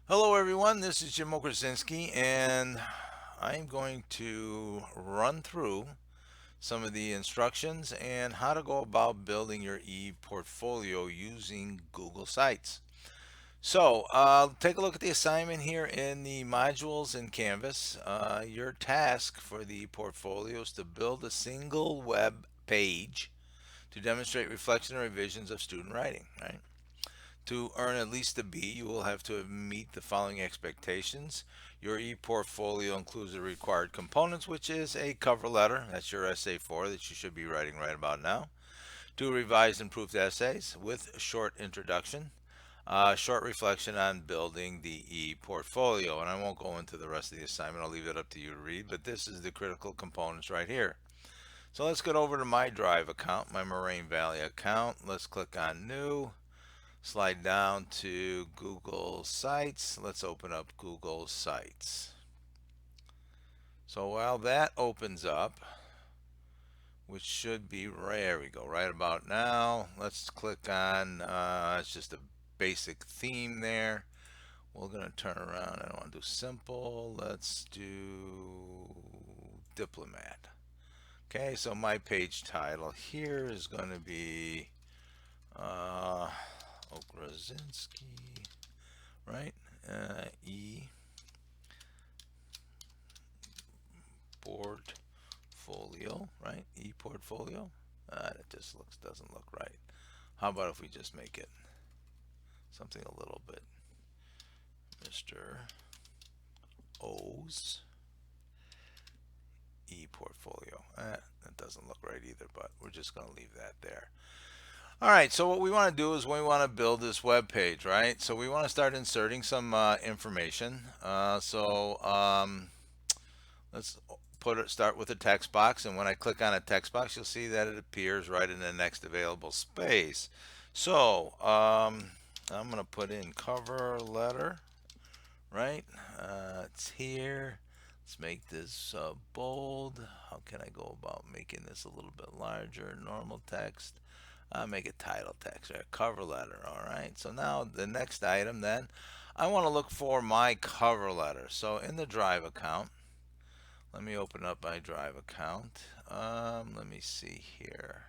Hello, everyone. This is Jim Krasinski, and I'm going to run through some of the instructions and how to go about building your e-portfolio using Google Sites. So, take a look at the assignment here in the modules in Canvas. Your task for the portfolio is to build a single web page to demonstrate reflection and revisions of student writing, right? To earn at least a B, you will have to meet the following expectations. Your e-portfolio includes the required components, which is a cover letter, that's your essay 4 that you should be writing right about now. Two revised and proofed essays with a short introduction, short reflection on building the e-portfolio. And I won't go into the rest of the assignment, I'll leave it up to you to read, but this is the critical components right here. So let's get over to my Drive account, my Moraine Valley account. Let's click on New. Slide down to Google Sites. Let's open up Google Sites. So while that opens up, which should be, there we go, right about now, let's click on, it's just a basic theme there. We're going to turn around. I don't want to do simple. Let's do diplomat. Okay, so my page title here is going to be uh, Krasinski, right? E-portfolio, right? E-portfolio. That just doesn't look right. How about if we just make it something a little bit Mr. O's e-portfolio. That doesn't look right either, but we're just going to leave that there. All right, so what we want to do is we want to build this web page, right? So we want to start inserting some information. Let's start with a text box, and when I click on a text box, you'll see that it appears right in the next available space. So I'm going to put in cover letter, right? It's here. Let's make this bold. How can I go about making this a little bit larger? Normal text. Make it title text or cover letter. All right. So now the next item, then I want to look for my cover letter. So in the Drive account, let me open up my Drive account. Let me see here.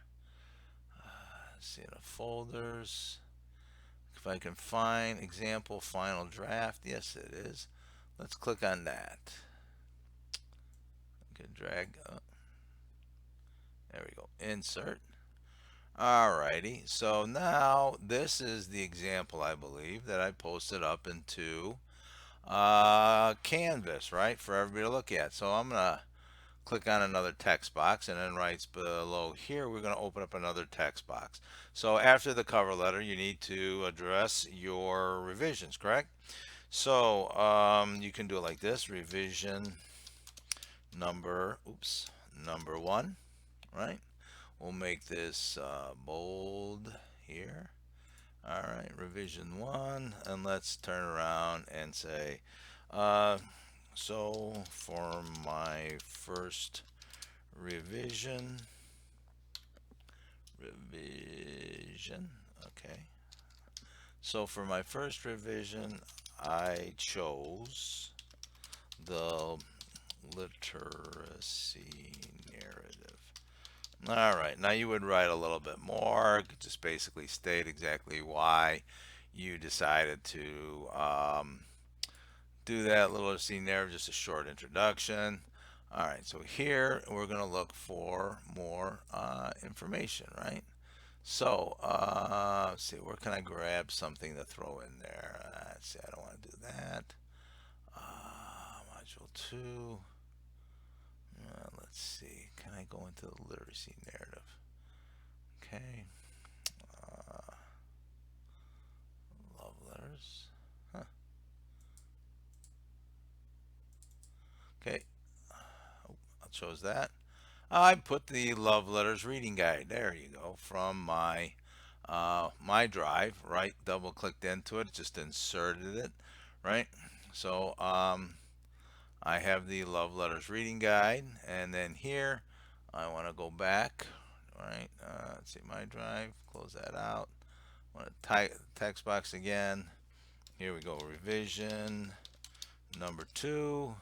See in the folders. If I can find example final draft. Yes, it is. Let's click on that. I can drag up. There we go. Insert. Alrighty. So now this is the example, I believe, that I posted up into Canvas, right, for everybody to look at. So I'm going to click on another text box, and then right below here we're going to open up another text box. So after the cover letter you need to address your revisions, correct? So you can do it like this: revision number 1, right? We'll make this bold here. All right, revision 1, and let's turn around and say uh, so for my first revision, okay. So for my first revision, I chose the literacy narrative. All right, now you would write a little bit more, just basically state exactly why you decided to do that literacy narrative, just a short introduction. All right, so here we're going to look for more information, right? So, let's see, where can I grab something to throw in there? Let's see, I don't want to do that. Module 2. Let's see, can I go into the literacy narrative? Okay. Uh, love letters. Huh. Okay. Oh, I chose that. I put the love letters reading guide. There you go. From my drive, right? Double clicked into it, just inserted it, right? So I have the love letters reading guide, and then here I want to go back, right? Let's see, my drive, close that out. Want to type text box again, Here we go. Revision number 2.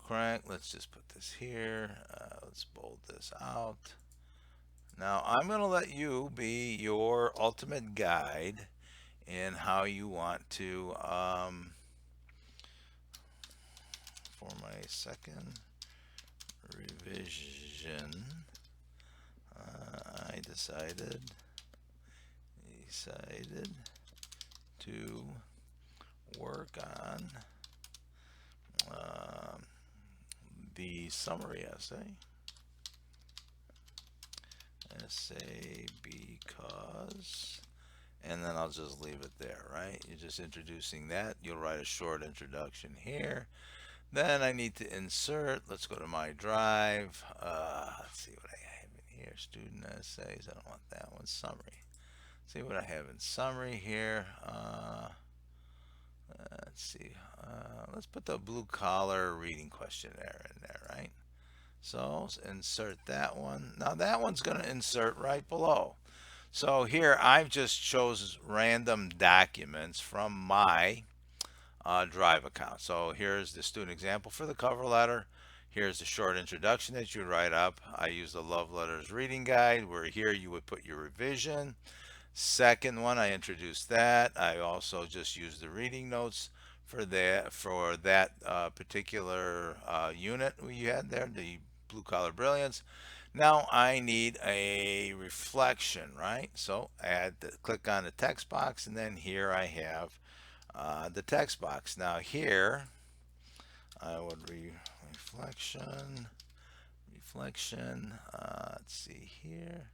Crank. Let's just put this here. Let's bold this out. Now I'm going to let you be your ultimate guide in how you want to, for my second revision, I decided to work on the summary essay because, and then I'll just leave it there, right? You're just introducing that. You'll write a short introduction here. Then I need to insert. Let's go to my drive. Let's see what I have in here. Student essays. I don't want that one. Summary. See what I have in summary here. Let's see. Let's put the blue collar reading questionnaire in there, right? So insert that one. Now that one's going to insert right below. So here I've just chose random documents from my Drive account. So here's the student example for the cover letter. Here's the short introduction that you write up. I use the Love Letters Reading Guide, where here you would put your revision. Second one, I introduced that. I also just used the reading notes for that particular unit we had there, the blue collar brilliance. Now I need a reflection, right? So click on the text box, and then here I have the text box. Now here I would reflection. Let's see here.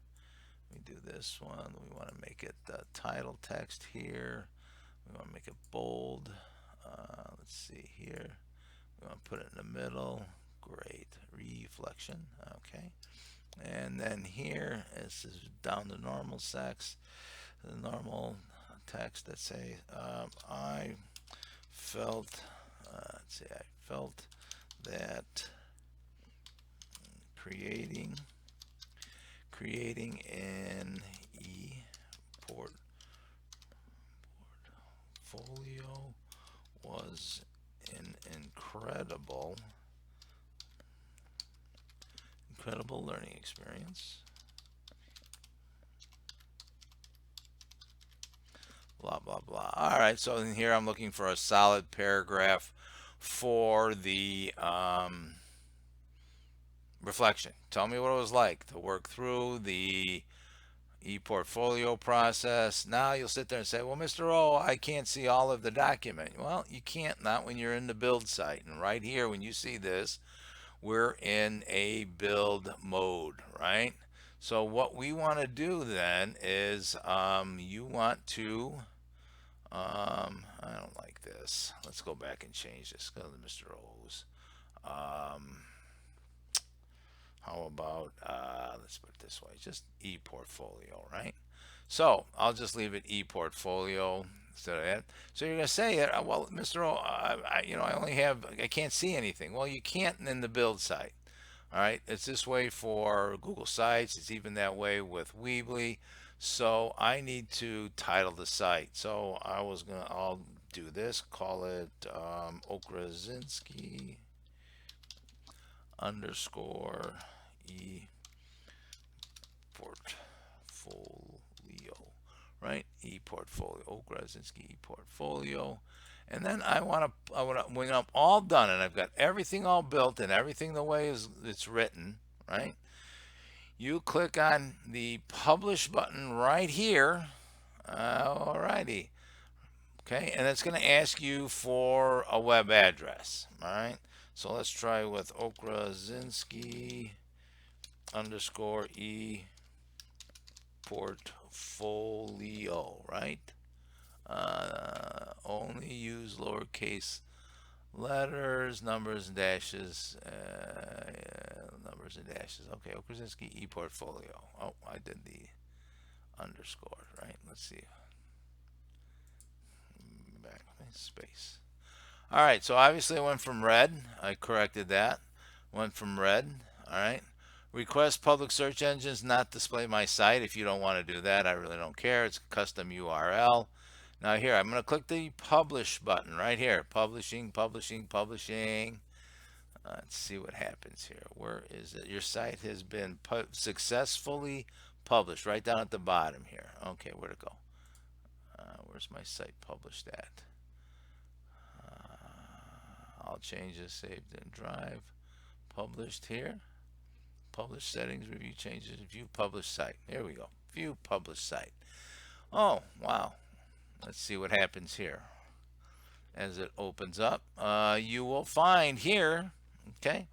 We do this one. We want to make it the title text here. We want to make it bold. Let's see here. We want to put it in the middle. Great. Reflection. Okay. And then here, this is down to normal text. The normal text that say, I felt, let's see, I felt that creating an e-portfolio was an incredible learning experience. Blah, blah, blah. All right, so in here I'm looking for a solid paragraph for the reflection. Tell me what it was like to work through the e-portfolio process. Now you'll sit there and say, well, Mr. O, I can't see all of the document. Well, you can't, not when you're in the build site. And right here, when you see this, we're in a build mode, right? So what we want to do then is you want to, I don't like this. Let's go back and change this. Go to Mr. O's. How about, let's put it this way, just e-portfolio, right? So I'll just leave it e-portfolio instead of that. So you're going to say, well, Mr. O, I can't see anything. Well, you can't in the build site. All right, it's this way for Google Sites. It's even that way with Weebly. So I need to title the site. So I'll do this, call it Okrasinski underscore e-portfolio, right? E-portfolio, Okrasinski e-portfolio. And then when I'm all done and I've got everything all built and everything the way it's written, right? You click on the publish button right here. Alrighty. Okay, and it's going to ask you for a web address. All right. So let's try with Okrasinski underscore e portfolio, right? Only use lowercase letters, numbers and dashes, Okay, Okrasinski e-portfolio. Oh, I did the underscore, right? Let's see. Back space. All right, so obviously I went from red. I corrected that. Went from red. All right. Request public search engines not display my site. If you don't want to do that, I really don't care. It's a custom URL. Now here, I'm going to click the publish button right here. Publishing, publishing, publishing. Let's see what happens here. Where is it? Your site has been successfully published. Right down at the bottom here. Okay, where to go? Where's my site published at? I'll change this. Saved in Drive. Published here. Publish settings. Review changes. View published site. There we go. View published site. Oh, wow. Let's see what happens here. As it opens up, you will find here, okay,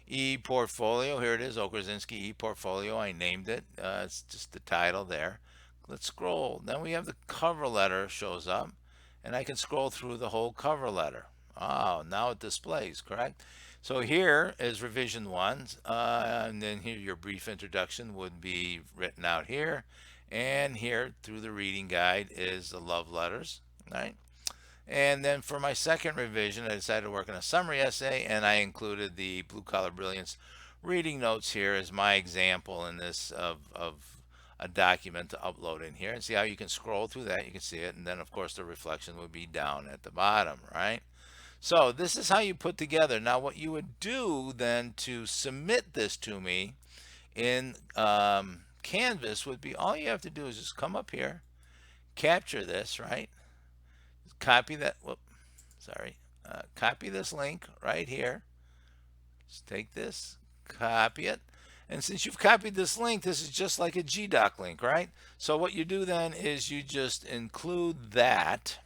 e-portfolio. Here it is, Okrzinski e-portfolio. I named it. It's just the title there. Let's scroll. Then we have the cover letter shows up, and I can scroll through the whole cover letter. Oh, now it displays, correct? So here is revision 1, and then here your brief introduction would be written out here, and here through the reading guide is the love letters, right? And then for my second revision, I decided to work on a summary essay, and I included the Blue Collar Brilliance reading notes here as my example in this of a document to upload in here. And see how you can scroll through that, you can see it, and then of course the reflection would be down at the bottom, right? So this is how you put together. Now what you would do then to submit this to me in Canvas would be, all you have to do is just come up here, capture this, right? Copy that, copy this link right here. Just take this, copy it. And since you've copied this link, this is just like a GDoc link, right? So what you do then is you just include that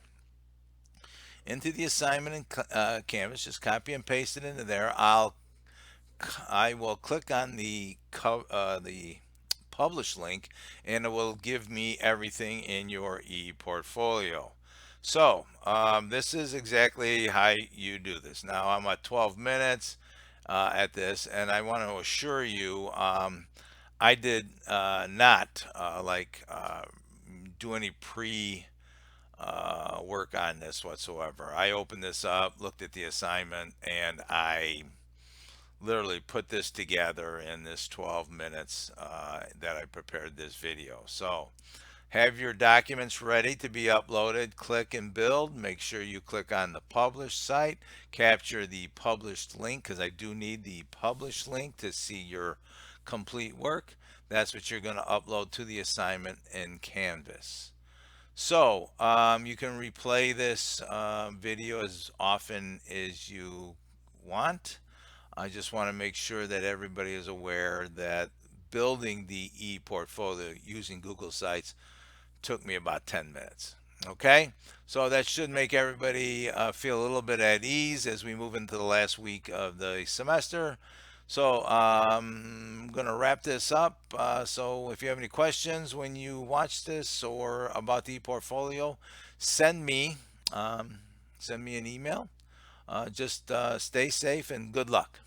into the assignment in Canvas. Just copy and paste it into there. I will click on the publish link, and it will give me everything in your e-portfolio. So this is exactly how you do this. Now I'm at 12 minutes at this, and I want to assure you I did not do any pre work on this whatsoever. I opened this up, looked at the assignment, and I literally put this together in this 12 minutes that I prepared this video. So have your documents ready to be uploaded. Click and build. Make sure you click on the published site. Capture the published link, because I do need the published link to see your complete work. That's what you're going to upload to the assignment in Canvas. So you can replay this video as often as you want. I just want to make sure that everybody is aware that building the e-portfolio using Google Sites took me about 10 minutes. Okay, so that should make everybody feel a little bit at ease as we move into the last week of the semester. So I'm going to wrap this up. So if you have any questions when you watch this or about the portfolio, send me an email. Just stay safe and good luck.